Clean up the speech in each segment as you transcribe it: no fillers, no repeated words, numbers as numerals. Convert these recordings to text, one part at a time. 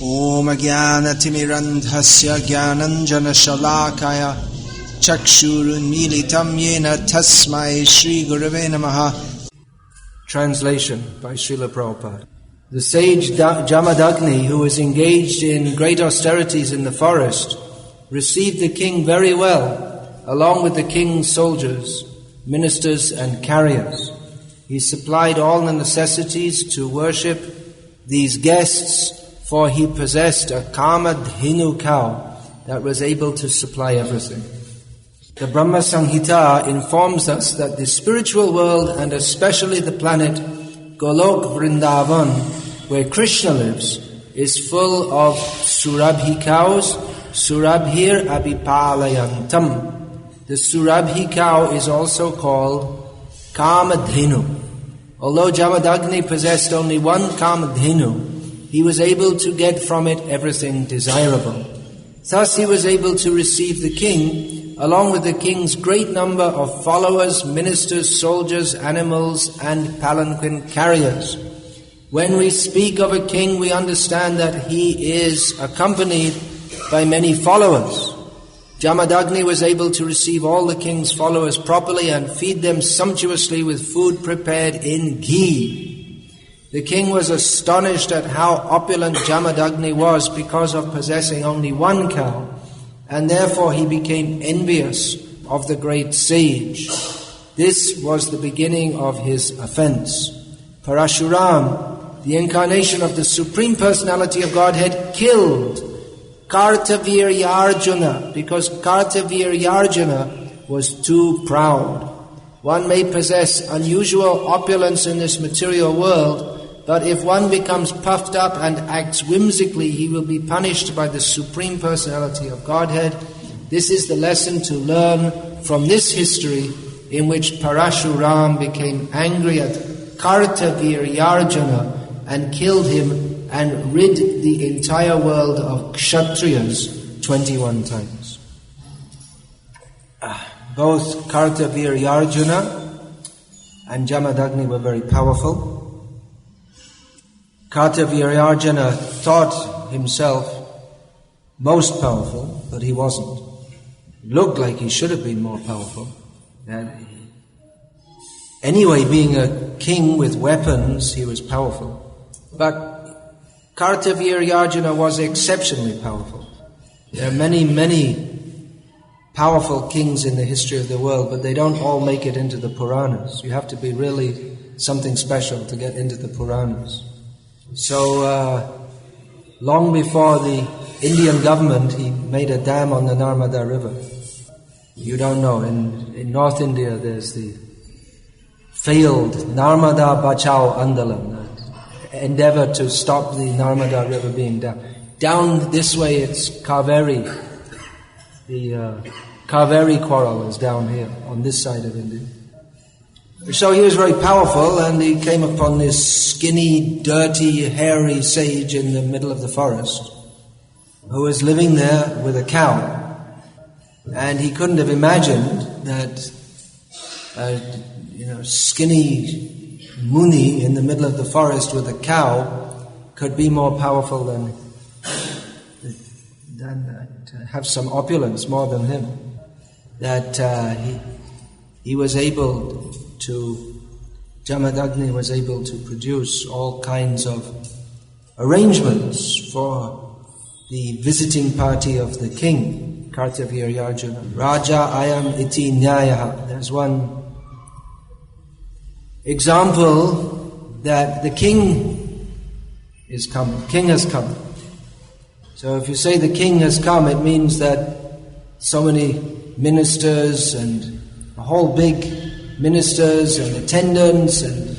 Om Jnanatimirandhasya Jnananjana Shalakaya Chakshurunmilitam Yena Tasmai Shri Gurave Namaha. Translation by Srila Prabhupada. The sage Jamadagni, who was engaged in great austerities in the forest, received the king very well, along with the king's soldiers, ministers and carriers. He supplied all the necessities to worship these guests, for he possessed a Kamadhenu cow that was able to supply everything. The Brahma Samhita informs us that the spiritual world, and especially the planet Golok Vrindavan, where Krishna lives, is full of Surabhi cows, Surabhir Abhipalayantam. The Surabhi cow is also called Kamadhenu. Although Jamadagni possessed only one Kamadhenu, he was able to get from it everything desirable. Thus he was able to receive the king, along with the king's great number of followers, ministers, soldiers, animals, and palanquin carriers. When we speak of a king, we understand that he is accompanied by many followers. Jamadagni was able to receive all the king's followers properly and feed them sumptuously with food prepared in ghee. The king was astonished at how opulent Jamadagni was because of possessing only one cow, and therefore he became envious of the great sage. This was the beginning of his offense. Parashuram, the incarnation of the Supreme Personality of Godhead, killed Kartaviryarjuna because Kartaviryarjuna was too proud. One may possess unusual opulence in this material world, but if one becomes puffed up and acts whimsically, he will be punished by the Supreme Personality of Godhead. This is the lesson to learn from this history, in which Parashuram became angry at Kartaviryarjuna and killed him and rid the entire world of Kshatriyas 21 times. Both Kartaviryarjuna and Jamadagni were very powerful. Kartaviryarjuna thought himself most powerful, but he wasn't. It looked like he should have been more powerful. Anyway, being a king with weapons, he was powerful. But Kartaviryarjuna was exceptionally powerful. There are many, many powerful kings in the history of the world, but they don't all make it into the Puranas. You have to be really something special to get into the Puranas. So, long before the Indian government, he made a dam on the Narmada River. You don't know, in North India there's the failed Narmada Bachao Andalan, endeavor to stop the Narmada River being dammed. Down this way it's Kaveri. The Kaveri quarrel is down here, on this side of India. So he was very powerful, and he came upon this skinny, dirty, hairy sage in the middle of the forest, who was living there with a cow. And he couldn't have imagined that skinny Muni in the middle of the forest with a cow could be more powerful than to have some opulence more than him. That he was able to, Jamadagni was able to produce all kinds of arrangements for the visiting party of the king, Kartaviryarjuna. Raja ayam iti nyayaha. There's one example that the king is coming. King has come. So if you say the king has come, it means that so many ministers and a whole big ministers and attendants and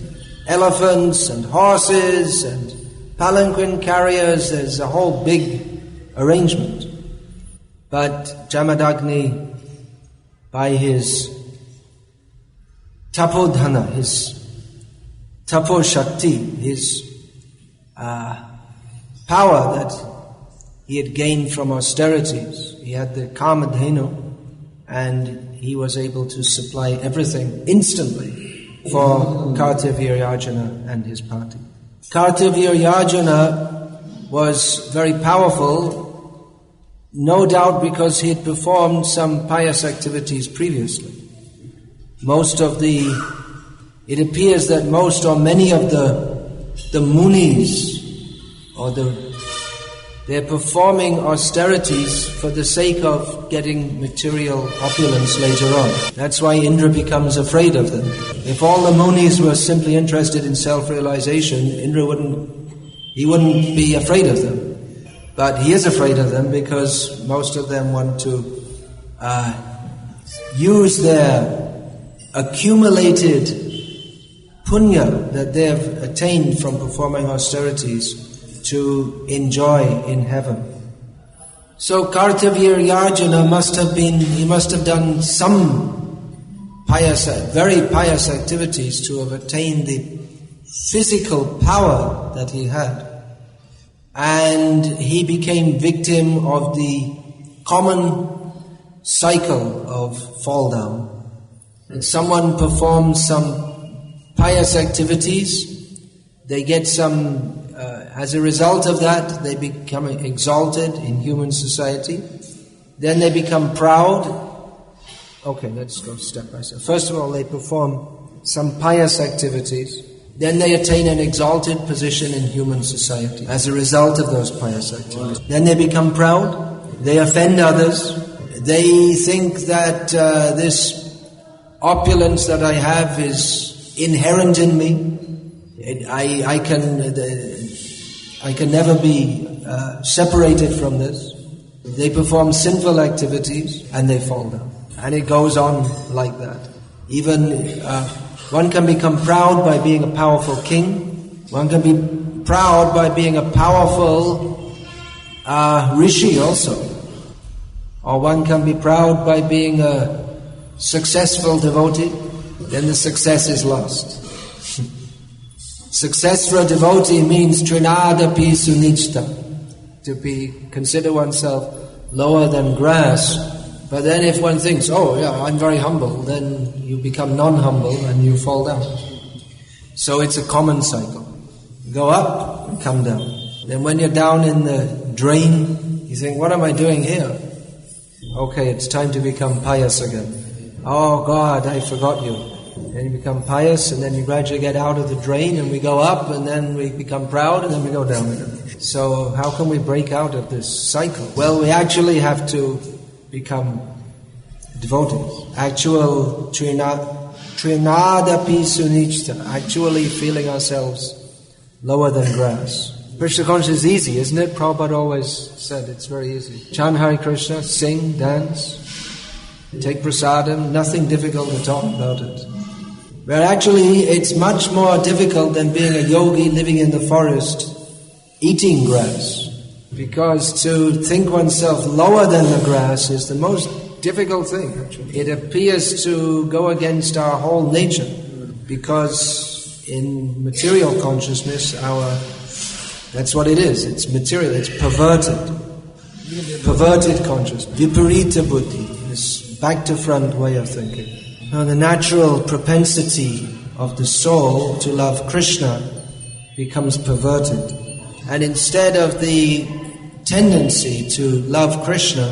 elephants and horses and palanquin carriers, there's a whole big arrangement. But Jamadagni, by his tapodhana, his tapo-shakti, his power that he had gained from austerities, he had the Kamadhenu, and he was able to supply everything instantly for Kartaviryarjuna and his party. Kartaviryarjuna was very powerful, no doubt because he had performed some pious activities previously. It appears that most or many of the munis, they're performing austerities for the sake of getting material opulence later on. That's why Indra becomes afraid of them. If all the munis were simply interested in self-realization, Indra wouldn't be afraid of them. But he is afraid of them because most of them want to use their accumulated punya that they have attained from performing austerities to enjoy in heaven. So Kartaviryarjuna must have done some very pious activities to have attained the physical power that he had. And he became victim of the common cycle of fall down. And someone performs some pious activities, they get some, as a result of that, they become exalted in human society. Then they become proud. Okay, let's go step by step. First of all, they perform some pious activities. Then they attain an exalted position in human society as a result of those pious activities. Then they become proud. They offend others. They think that this opulence that I have is inherent in me. I can never be separated from this. They perform sinful activities and they fall down. And it goes on like that. Even one can become proud by being a powerful king. One can be proud by being a powerful rishi also. Or one can be proud by being a successful devotee. Then the success is lost. Success for a devotee means trinadapi sunichta, to consider oneself lower than grass. But then if one thinks, oh yeah, I'm very humble, then you become non-humble and you fall down. So it's a common cycle. You go up and come down. Then when you're down in the drain, you think, what am I doing here? Okay, it's time to become pious again. Oh God, I forgot you. Then you become pious, and then you gradually get out of the drain, and we go up, and then we become proud, and then we go down again. So how can we break out of this cycle? Well, we actually have to become devotees. Actual trinadapi sunichta, actually feeling ourselves lower than grass. Krishna consciousness is easy, isn't it? Prabhupada always said it's very easy. Chant Hare Krishna, sing, dance, take prasadam, nothing difficult to talk about it. But actually it's much more difficult than being a yogi living in the forest eating grass. Because to think oneself lower than the grass is the most difficult thing, actually. It appears to go against our whole nature. Because in material consciousness, that's what it is. It's material, it's perverted. Perverted consciousness. Viparita buddhi, this back to front way of thinking. Now the natural propensity of the soul to love Krishna becomes perverted. And instead of the tendency to love Krishna,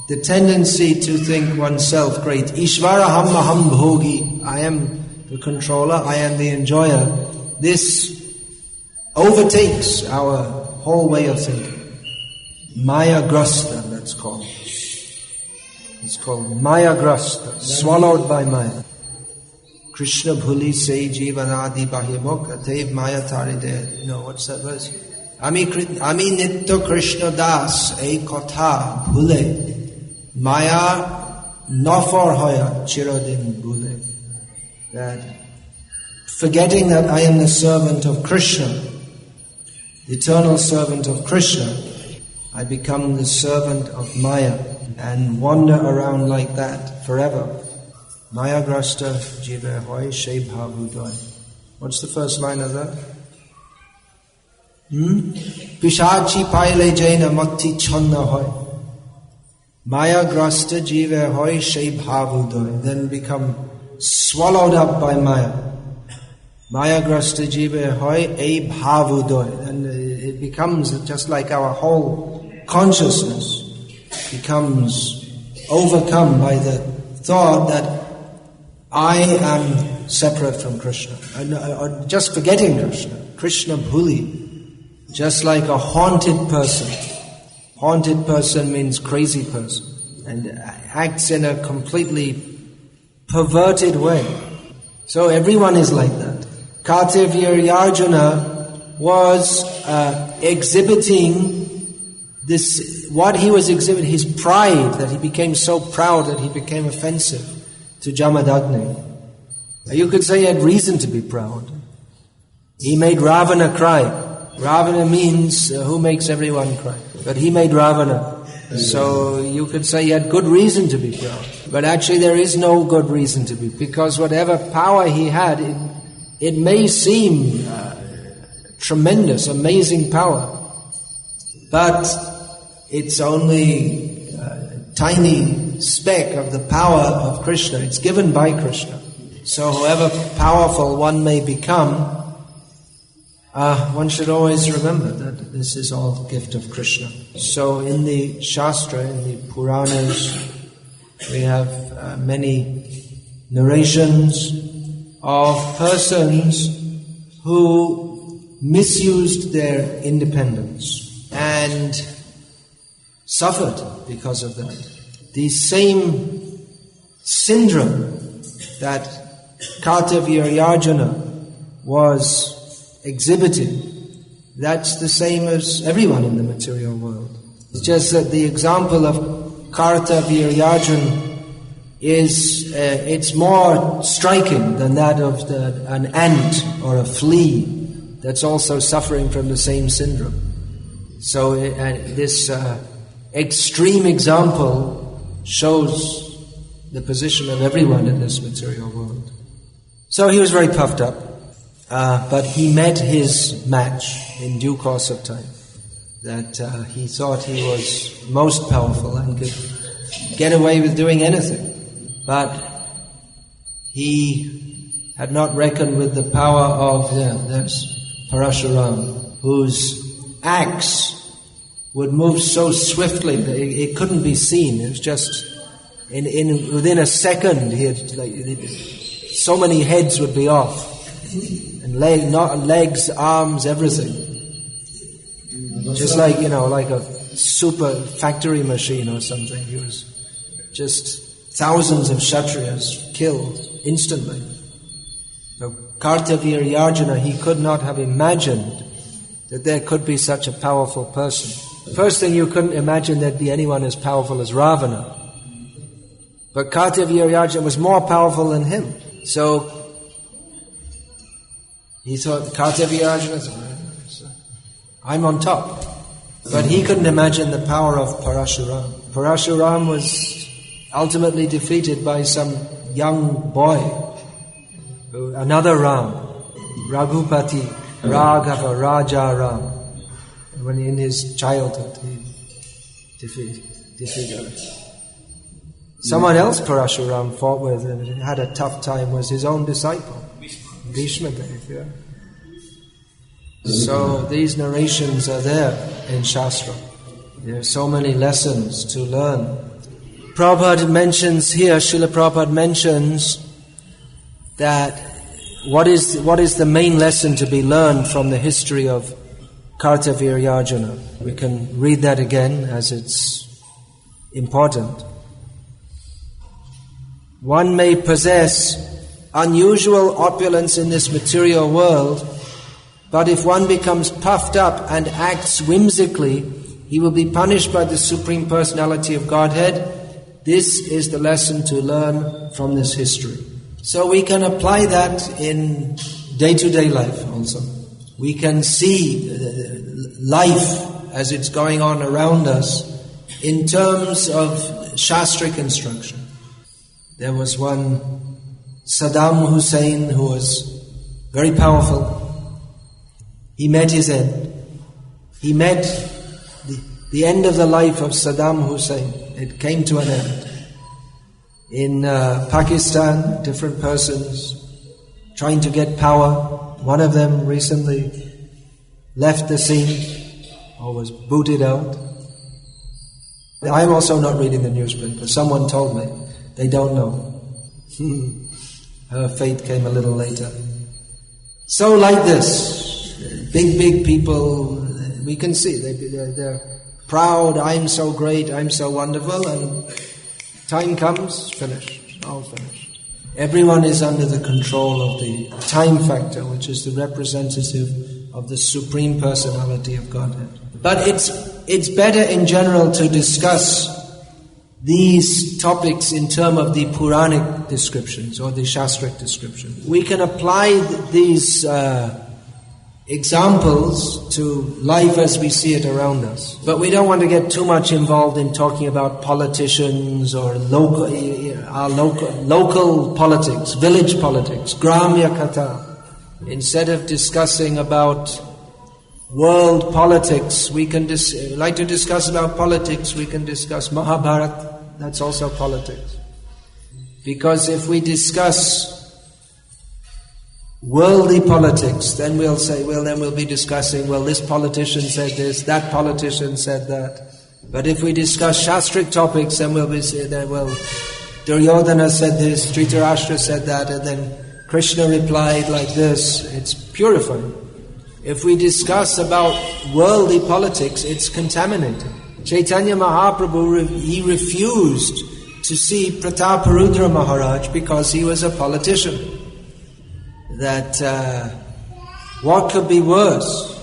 the tendency to think oneself great, Ishvaraham aham bhogi, I am the controller, I am the enjoyer, this overtakes our whole way of thinking. Maya grasta, that's called. It's called Maya grasta, swallowed by Maya. Krishna bhuli se jivanadi bahimok atev maya taride. You know, what's that verse? Ami nitya Krishna das ei kotha bhule Maya nafor hoya chirodin bhule. That forgetting that I am the servant of Krishna, the eternal servant of Krishna, I become the servant of Maya and wander around like that forever. Maya grasta jiva hoy she bhavudoy. What's the first line of that? Pishachi paile jaina matti chanda hoy. Maya grasta jiva hoy she bhavudoy. Then become swallowed up by Maya. Maya grasta jiva hoy a bhavudoy. And it becomes just like our whole consciousness becomes overcome by the thought that I am separate from Krishna, or just forgetting Krishna bhuli, just like a haunted person. Haunted person means crazy person, and acts in a completely perverted way. So everyone is like that. Kartaviryarjuna was exhibiting this, what he was exhibiting, his pride, that he became so proud that he became offensive to Jamadagni. You could say he had reason to be proud. He made Ravana cry. Ravana means who makes everyone cry. But he made Ravana. So you could say he had good reason to be proud. But actually there is no good reason to be, because whatever power he had, it may seem tremendous, amazing power. But it's only a tiny speck of the power of Krishna. It's given by Krishna. So however powerful one may become, one should always remember that this is all gift of Krishna. So in the Shastra, in the Puranas, we have many narrations of persons who misused their independence and suffered because of that. The same syndrome that Kartaviryarjuna was exhibiting, that's the same as everyone in the material world. It's just that the example of Kartaviryarjuna is it's more striking than that of an ant or a flea that's also suffering from the same syndrome. So this extreme example shows the position of everyone in this material world. So he was very puffed up, but he met his match in due course of time. That he thought he was most powerful and could get away with doing anything. But he had not reckoned with the power of there's Parashuram, whose axe would move so swiftly that it couldn't be seen. It was just within a second, he had so many heads would be off, and legs, arms, everything. Just like like a super factory machine or something. He was just thousands of Kshatriyas killed instantly. So Kartaviryarjuna, he could not have imagined that there could be such a powerful person. First thing, you couldn't imagine there'd be anyone as powerful as Ravana. But Kartaviryarjuna was more powerful than him. So he thought, Kartaviryarjuna, I'm on top. But he couldn't imagine the power of Parashuram. Parashuram was ultimately defeated by some young boy, another Ram, Raghupati, Raghava, Raja Ram. When in his childhood he defeated. Someone else Parashuram fought with and had a tough time was his own disciple, Bhishma Dev. Yeah. So these narrations are there in Shastra. There are so many lessons to learn. Prabhupada mentions here, Srila Prabhupada mentions that what is the main lesson to be learned from the history of Kartaviryarjuna. We can read that again as it's important. One may possess unusual opulence in this material world, but if one becomes puffed up and acts whimsically, he will be punished by the Supreme Personality of Godhead. This is the lesson to learn from this history. So we can apply that in day-to-day life also. We can see life as it's going on around us in terms of Shastric instruction. There was one Saddam Hussein who was very powerful. He met his end. He met the end of the life of Saddam Hussein. It came to an end. In Pakistan, different persons trying to get power. One of them recently left the scene. or was booted out. I'm also not reading the newspaper. Someone told me. They don't know. Her fate came a little later. So like this, big people, we can see they're proud, I'm so great, I'm so wonderful, and time comes, finished, all finished. Everyone is under the control of the time factor, which is the representative of the Supreme Personality of Godhead. But it's better in general to discuss these topics in terms of the Puranic descriptions or the Shastric descriptions. We can apply these examples to life as we see it around us. But we don't want to get too much involved in talking about politicians or local politics, village politics, Gramya Katha. Instead of discussing about world politics, we can like to discuss about politics, we can discuss Mahabharata. That's also politics. Because if we discuss worldly politics, then we'll say, then we'll be discussing, this politician said this, that politician said that. But if we discuss Shastric topics, then we'll be saying, Duryodhana said this, Dhritarashtra said that, and then Krishna replied like this. It's purifying. If we discuss about worldly politics, it's contaminating. Chaitanya Mahaprabhu, he refused to see Prataparudra Maharaj because he was a politician. That what could be worse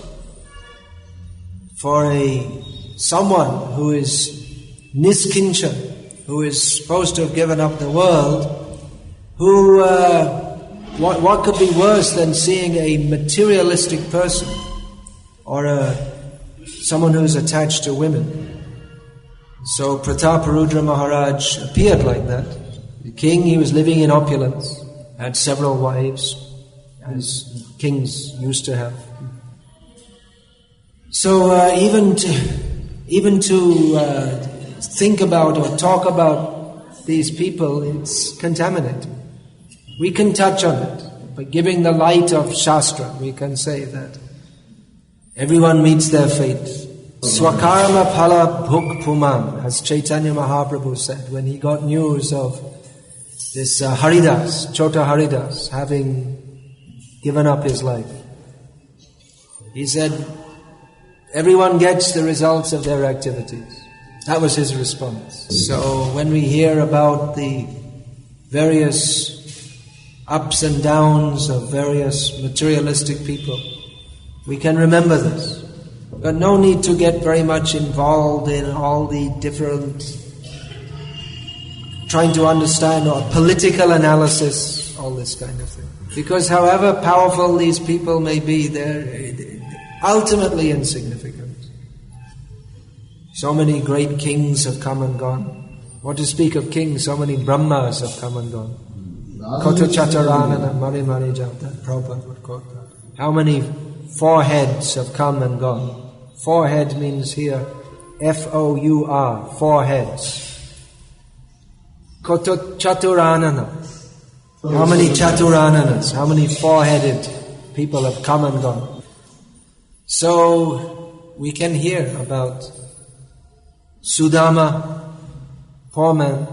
for someone who is niskinchan, who is supposed to have given up the world, who what could be worse than seeing a materialistic person or someone who is attached to women? So Prataparudra Maharaj appeared like that. The king, he was living in opulence, had several wives, as kings used to have. So even to think about or talk about these people, it's contaminating. We can touch on it. By giving the light of Shastra, we can say that everyone meets their fate. Swakarma phala bhuk puman, as Chaitanya Mahaprabhu said when he got news of this Haridas, Chota Haridas, having given up his life. He said, everyone gets the results of their activities. That was his response. So when we hear about the various ups and downs of various materialistic people, we can remember this. But no need to get very much involved in all the different trying to understand or political analysis, all this kind of thing. Because however powerful these people may be, they're ultimately insignificant. So many great kings have come and gone. What to speak of kings, so many Brahmas have come and gone. Kota Chataranana, Mari Mari Jata, Prabhupada would quote that. How many foreheads have come and gone? Forehead means here, F-O-U-R, foreheads. Kota Chaturanana. How many Chaturananas, how many four-headed people have come and gone? So, we can hear about Sudama, poor man,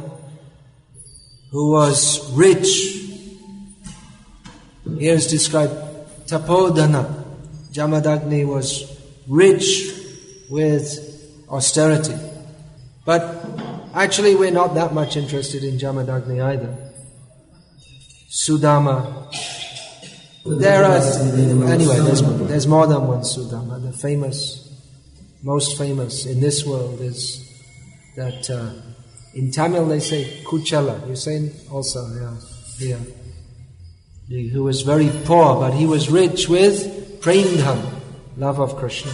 who was rich. Here is described, Tapodana. Jamadagni was rich with austerity. But actually we're not that much interested in Jamadagni either. Sudama. There's more than one Sudama. The most famous in this world is that in Tamil they say Kuchala. You say also, yeah. Who was very poor, but he was rich with Premdhan, love of Krishna.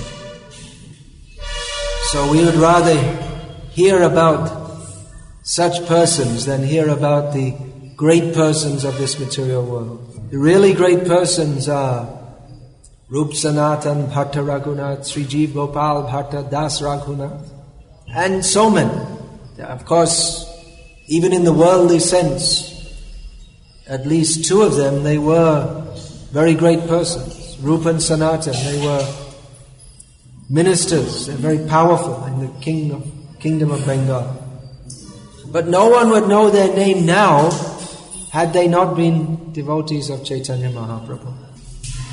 So we would rather hear about such persons than hear about the great persons of this material world. The really great persons are Rup Sanatan Bhatta Raghunath, Sri Jeev Gopal Bhatta Das Raghunath, and so many. Of course, even in the worldly sense, at least two of them, they were very great persons. Rupa and Sanatan, they were ministers. They're very powerful in the kingdom of Bengal. But no one would know their name now had they not been devotees of Chaitanya Mahaprabhu.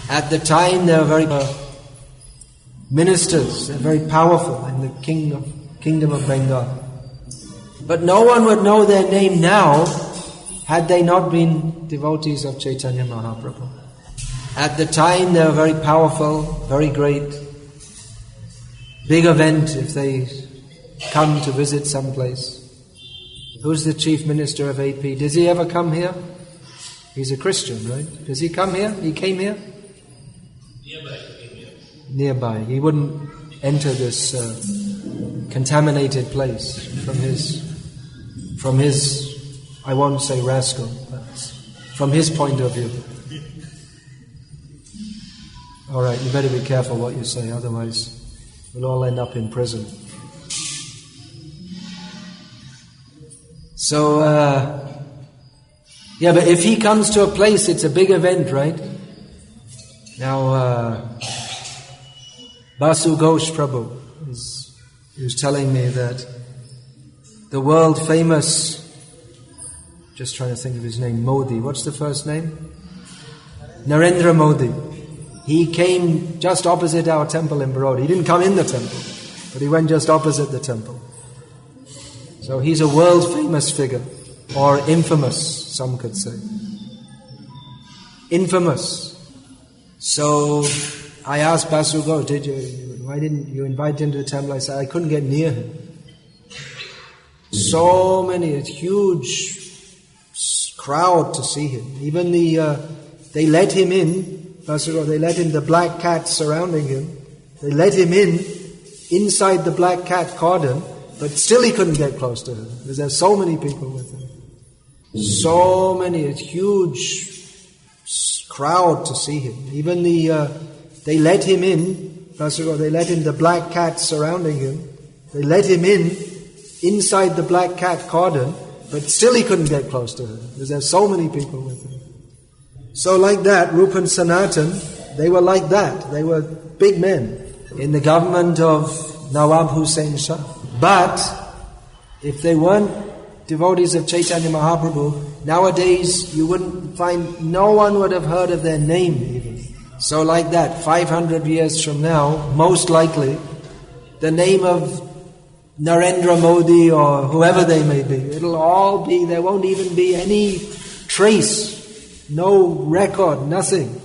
At the time they were very ministers. They're very powerful in the kingdom of Bengal. But no one would know their name now had they not been devotees of Chaitanya Mahaprabhu. At the time they were very powerful, very great. Big event if they come to visit someplace. Who's the chief minister of AP? Does he ever come here? He's a Christian, right? Does he come here? He came here? Nearby. He wouldn't enter this contaminated place from his, I won't say rascal, but from his point of view. All right, you better be careful what you say, otherwise we'll all end up in prison. So, but if he comes to a place, it's a big event, right? Now, Basu Ghosh Prabhu he was telling me that the world famous, just trying to think of his name, Modi. What's the first name? Narendra Modi. He came just opposite our temple in Baroda. He didn't come in the temple, but he went just opposite the temple. So he's a world famous figure, or infamous, some could say. Infamous. So I asked Basu Ghosh, why didn't you invite him to the temple? I said, I couldn't get near him. So many, a huge crowd to see him. Even they let him in, Basu Ghosh, they let in the black cats surrounding him. They let him in, inside the black cat cordon, but still he couldn't get close to him, because there's so many people with him. So many, a huge crowd to see him. Even they let him in, Basu Ghosh, they let in the black cats surrounding him. They let him in, inside the black cat cordon, but still he couldn't get close to him, because there's so many people with him. So like that, Rupa and Sanatan, they were like that. They were big men in the government of Nawab Hussain Shah. But if they weren't devotees of Chaitanya Mahaprabhu, nowadays you wouldn't find, no one would have heard of their name even. So like that, 500 years from now, most likely, the name of Narendra Modi or whoever they may be, it'll all be, there won't even be any trace, no record, nothing.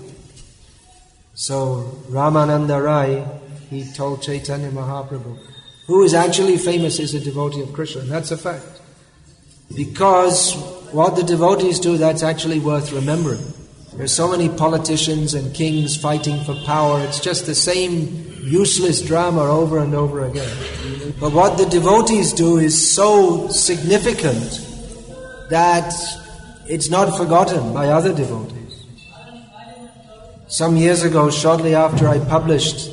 So Ramananda Rai, he told Chaitanya Mahaprabhu, who is actually famous is a devotee of Krishna, and that's a fact. Because what the devotees do, that's actually worth remembering. There's so many politicians and kings fighting for power, it's just the same useless drama over and over again. But what the devotees do is so significant that it's not forgotten by other devotees. Some years ago, shortly after I published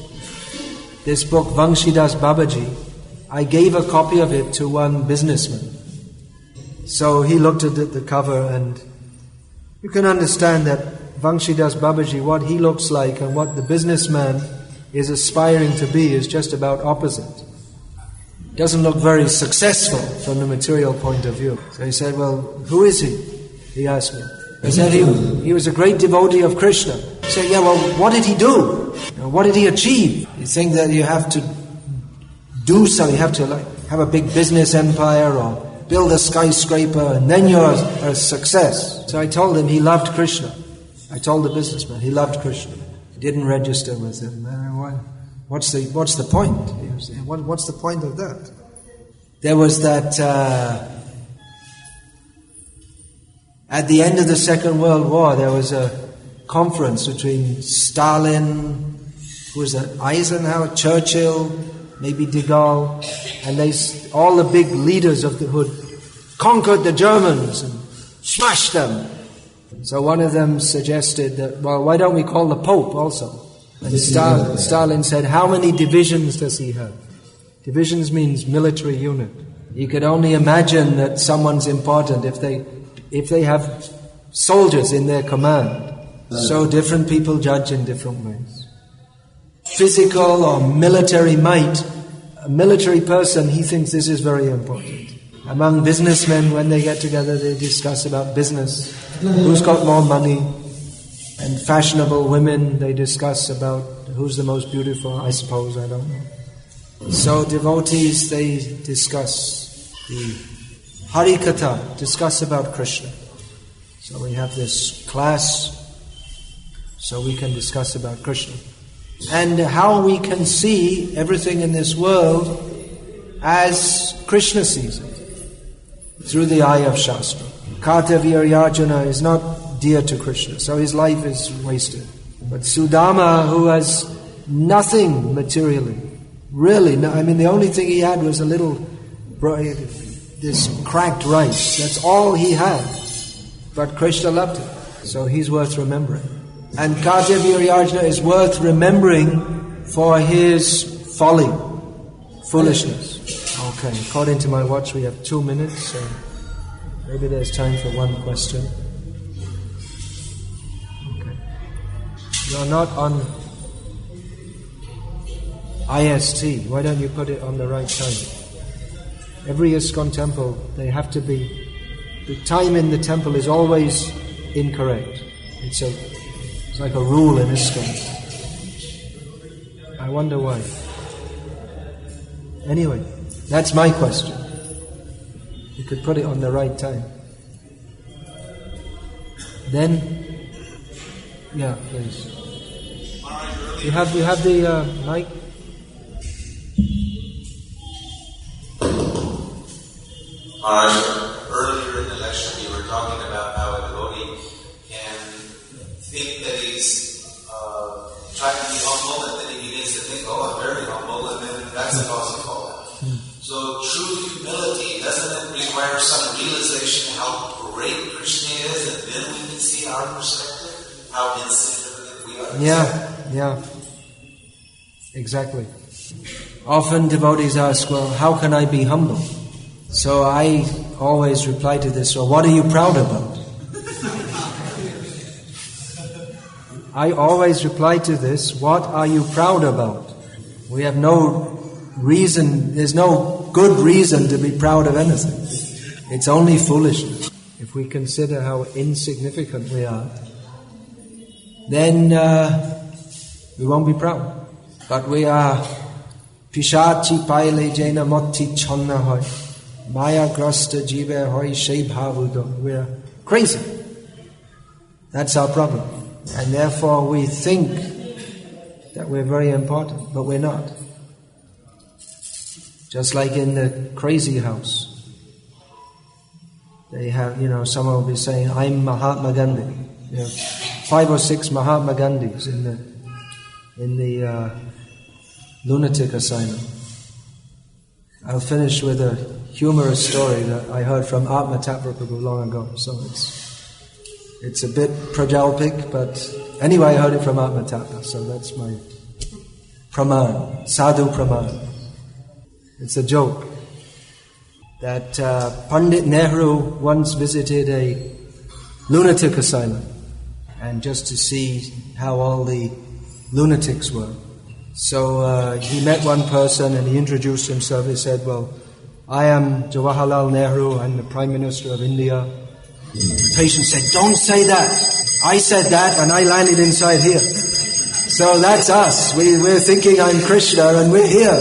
this book, Vangshidas Babaji, I gave a copy of it to one businessman. So he looked at the cover, and you can understand that Vangshidas Babaji, what he looks like and what the businessman is aspiring to be is just about opposite. Doesn't look very successful from the material point of view. So he said, well, who is he? He asked me. He said he was a great devotee of Krishna. He said, yeah, well, what did he do? What did he achieve? You think that you have to do something, you have to have a big business empire or build a skyscraper and then you're a success. So I told him he loved Krishna. I told the businessman he loved Krishna. He didn't register with him. What's the point? He was saying, what's the point of that? There was that at the end of the Second World War, there was a conference between Stalin, who was that, Eisenhower, Churchill, maybe de Gaulle, and all the big leaders of the hood conquered the Germans and smashed them. So one of them suggested that, well, why don't we call the Pope also? And Stalin said, how many divisions does he have? Divisions means military unit. You could only imagine that someone's important if they have soldiers in their command. So different people judge in different ways. physical or military might, a military person, he thinks this is very important. Among businessmen, when they get together, they discuss about business. Who's got more money? And fashionable women, they discuss about who's the most beautiful, I suppose, I don't know. So devotees, they discuss the Harikatha, discuss about Krishna. So we have this class, so we can discuss about Krishna. And how we can see everything in this world as Krishna sees it, through the eye of Shastra. Kartaviryarjuna is not dear to Krishna, so his life is wasted. But Sudama, who has nothing materially, really, the only thing he had was a little, this cracked rice. That's all he had. But Krishna loved him, so he's worth remembering. And Kartaviryarjuna is worth remembering for his folly, foolishness. Okay, according to my watch we have 2 minutes, so maybe there's time for one question. Okay. You're not on IST, why don't you put it on the right time? Every ISKCON temple, they have to be, the time in the temple is always incorrect. It's like a rule in ISKCON. I wonder why. Anyway, that's my question. You could put it on the right time. Then, yeah, please. You have the mic? Earlier in the lecture you were talking about how a devotee can think that he's trying to be humble, and then he begins to think, I'm very humble, and then that's the cause of fall. So true humility, doesn't it require some realization how great Krishna is, and then we can see our perspective, how insignificant we are? Yeah, exactly. Often devotees ask, well, how can I be humble? So I always reply to this, well, what are you proud about? I always reply to this, what are you proud about? We have no reason, there's no good reason to be proud of anything. It's only foolishness. If we consider how insignificant we are, then we won't be proud. But we are pishachi paile jena motti chonna hoy. Maya grasta jiva hoy shei bhavudo. We're crazy. That's our problem. And therefore we think that we're very important, but we're not. Just like in the crazy house. They have, someone will be saying, I'm Mahatma Gandhi. 5 or 6 Mahatma Gandhis in the lunatic asylum. I'll finish with a humorous story that I heard from Atma Tapraprabhu long ago. So it's a bit prajalpik, but anyway, I heard it from Atma Tapa, so that's my praman, sadhu praman. It's a joke that Pandit Nehru once visited a lunatic asylum, and just to see how all the lunatics were. So he met one person and he introduced himself. He said, well, I am Jawaharlal Nehru, I'm the Prime Minister of India. The patient said, don't say that. I said that and I landed inside here. So that's us. We're thinking I'm Krishna and we're here.